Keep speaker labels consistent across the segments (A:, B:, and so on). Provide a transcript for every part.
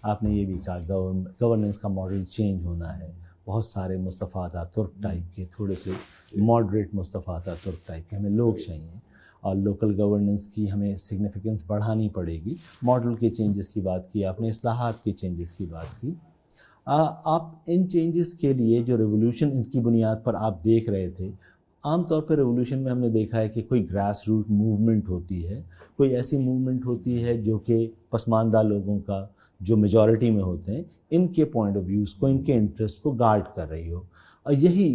A: آپ نے یہ بھی کہا گورننس کا ماڈل چینج ہونا ہے، بہت سارے مصطفیٰ ترک ٹائپ کے، تھوڑے سے ماڈریٹ مصطفیٰ ترک ٹائپ کے ہمیں لوگ چاہیے، اور لوکل گورننس کی ہمیں سگنیفیکنس بڑھانی پڑے گی۔ ماڈل کے چینجز کی بات کی آپ نے، اصلاحات کے چینجز کی بات کی۔ آپ ان چینجز کے لیے جو ریولوشن ان کی بنیاد پر آپ دیکھ رہے تھے، عام طور پہ ریولوشن میں ہم نے دیکھا ہے کہ کوئی گراس روٹ موومنٹ ہوتی ہے، کوئی ایسی موومنٹ ہوتی ہے جو کہ پسماندہ لوگوں کا جو میجورٹی میں ہوتے ہیں ان کے پوائنٹ آف ویوز کو، ان کے انٹرسٹ کو گارڈ کر رہی ہو، اور یہی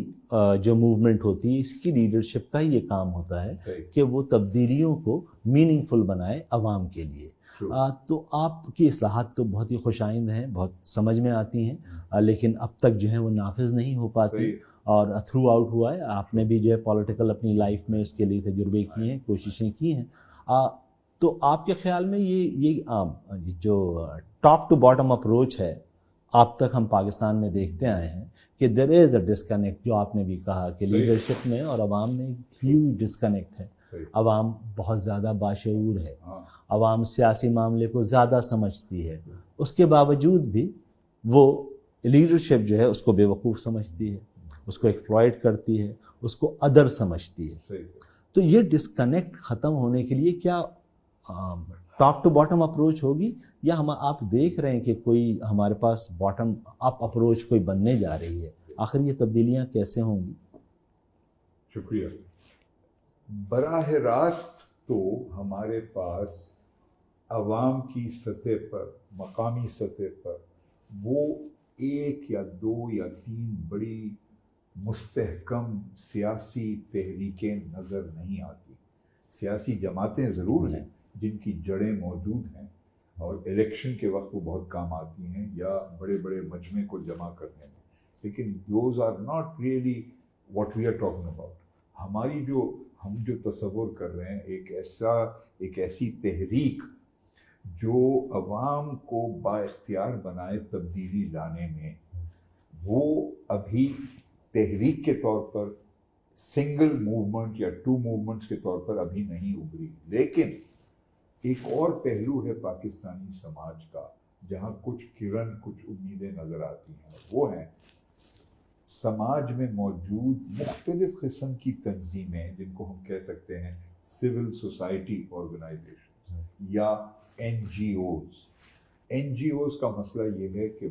A: جو موومنٹ ہوتی ہے اس کی لیڈرشپ کا ہی یہ کام ہوتا ہے کہ وہ تبدیلیوں کو میننگ فل بنائے عوام کے لیے۔ تو آپ کی اصلاحات تو بہت ہی خوش آئند ہیں، بہت سمجھ میں آتی ہیں، لیکن اب تک جو ہے وہ نافذ نہیں ہو پاتی، اور تھرو آؤٹ ہوا ہے۔ آپ نے بھی جو ہے پولیٹیکل اپنی لائف میں اس کے لیے تجربے کیے ہیں، کوششیں کی ہیں۔ تو آپ کے خیال میں یہ جو ٹاپ ٹو باٹم اپروچ ہے آپ تک ہم پاکستان میں دیکھتے آئے ہیں کہ دیر از اے ڈسکنیکٹ، جو آپ نے بھی کہا کہ لیڈرشپ میں اور عوام میں ہیوج ڈسکنیکٹ ہے۔ عوام بہت زیادہ باشعور ہے، عوام سیاسی معاملے کو زیادہ سمجھتی ہے، اس کے باوجود بھی وہ لیڈرشپ جو ہے اس کو بے وقوف سمجھتی ہے، اس کو ایکسپلائٹ کرتی ہے، اس کو ادر سمجھتی ہے۔ تو یہ ڈسکنیکٹ ختم ہونے کے لیے کیا ٹاپ ٹو باٹم اپروچ ہوگی، یا آپ دیکھ رہے ہیں کہ کوئی ہمارے پاس باٹم اپ اپروچ کوئی بننے جا رہی ہے؟ آخر یہ تبدیلیاں کیسے ہوں گی؟
B: شکریہ۔ براہ راست تو ہمارے پاس عوام کی سطح پر، مقامی سطح پر وہ ایک یا دو یا تین بڑی مستحکم سیاسی تحریکیں نظر نہیں آتی۔ سیاسی جماعتیں ضرور ہیں جن کی جڑیں موجود ہیں اور الیکشن کے وقت وہ بہت کام آتی ہیں، یا بڑے بڑے مجمع کو جمع کرنے میں، لیکن those are not really what we are talking about. ہم جو تصور کر رہے ہیں ایک ایسی تحریک جو عوام کو با اختیار بنائے تبدیلی لانے میں، وہ ابھی تحریک کے طور پر سنگل موومنٹ یا ٹو موومنٹس کے طور پر ابھی نہیں ابھری۔ لیکن ایک اور پہلو ہے پاکستانی سماج کا جہاں کچھ کرن، کچھ امیدیں نظر آتی ہیں، وہ ہیں سماج میں موجود مختلف قسم کی تنظیمیں جن کو ہم کہہ سکتے ہیں سول سوسائٹی آرگنائزیشن یا N G Os. N G Os کا مسئلہ یہ ہے کہ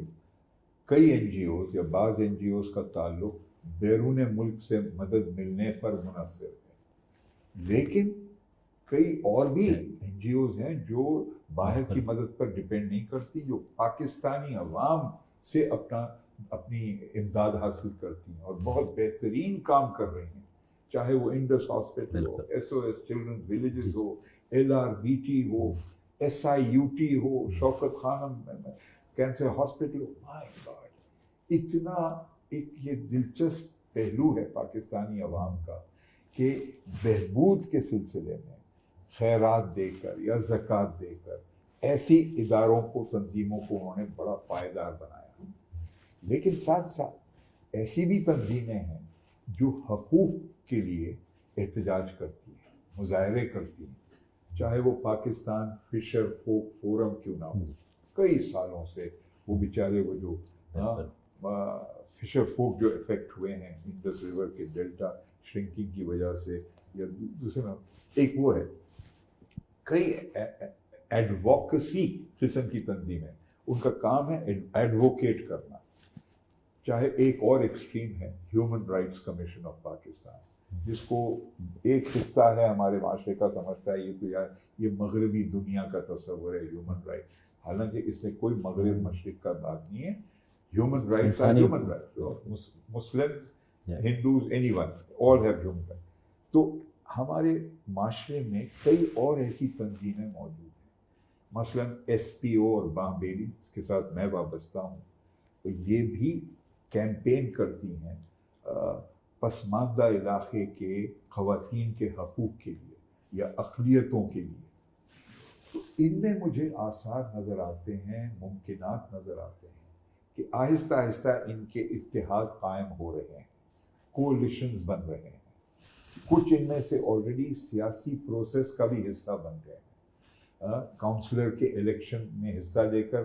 B: کئی این جی اوز یا بعض این جی اوز کا تعلق بیرون ملک سے مدد ملنے پر منحصر ہے، لیکن کئی اور بھی این جی اوز ہیں جو باہر کی مدد پر ڈپینڈ نہیں کرتی، جو پاکستانی عوام سے اپنی امداد حاصل کرتی ہیں اور بہت بہترین کام کر رہی ہیں، چاہے وہ انڈس ہاسپٹل ہو، S O S children's villages ہو، ایل آر بی ٹی ہو، ایس آئی یو ٹی ہو، شوکت خانم کینسر ہاسپٹل ہو۔ مائی گاڈ، اتنا ایک یہ دلچسپ پہلو ہے پاکستانی عوام کا کہ بہبود کے سلسلے میں خیرات دے کر یا زکوٰۃ دے کر ایسی اداروں کو، تنظیموں کو انہوں نے بڑا پائیدار بنایا۔ لیکن ساتھ ساتھ ایسی بھی تنظیمیں ہیں جو حقوق کے لیے احتجاج کرتی ہیں، مظاہرے کرتی ہیں، چاہے وہ پاکستان فشر فوک فورم کیوں نہ ہو۔ کئی سالوں سے وہ بیچارے وہ جو فشر فوک جو افیکٹ ہوئے ہیں انڈس ریور کے ڈیلٹا شرنکنگ کی وجہ سے، یا دوسرے میں ایک وہ ہے، کئی ایڈووکیسی قسم کی تنظیمیں، ان کا کام ہے ایڈووکیٹ کرنا۔ چاہے ایک اور ایکسٹریم ہے human rights commission of Pakistan, جس کو ایک حصہ ہے ہمارے معاشرے کا سمجھتا ہے یہ تو یار یہ مغربی دنیا کا تصور ہے ہیومن رائٹ، حالانکہ اس میں کوئی مغرب مشرق کا بات نہیں ہے۔ Human rights are human rights, Muslim, Hindus, anyone, all have human right. تو ہمارے معاشرے میں کئی اور ایسی تنظیمیں موجود ہیں، مثلا ایس پی او اور بامبیلی، اس کے ساتھ میں وابستہ ہوں، تو یہ بھی کیمپین کرتی ہیں پسماندہ علاقے کے خواتین کے حقوق کے لیے یا اقلیتوں کے لیے۔ تو ان میں مجھے آثار نظر آتے ہیں، ممکنات نظر آتے ہیں کہ آہستہ آہستہ ان کے اتحاد قائم ہو رہے ہیں، کولیشنز بن رہے ہیں، کچھ ان میں سے آلریڈی سیاسی پروسیس کا بھی حصہ بن گئے ہیں، کاؤنسلر کے الیکشن میں حصہ لے کر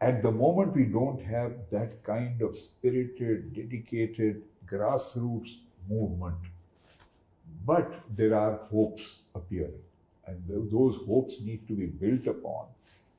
B: at the moment we don't have that kind of spirited, dedicated grassroots movement, but there are hopes appearing and those hopes need to be built upon.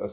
B: 10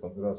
B: 15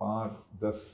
B: 5, 10,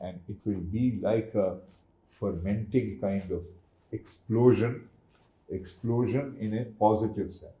B: and it will be like a fermenting kind of explosion in a positive sense,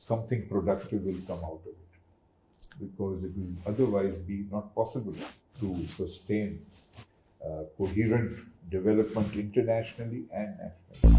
B: something productive will come out of it, because it will otherwise be not possible to sustain coherent development internationally and nationally.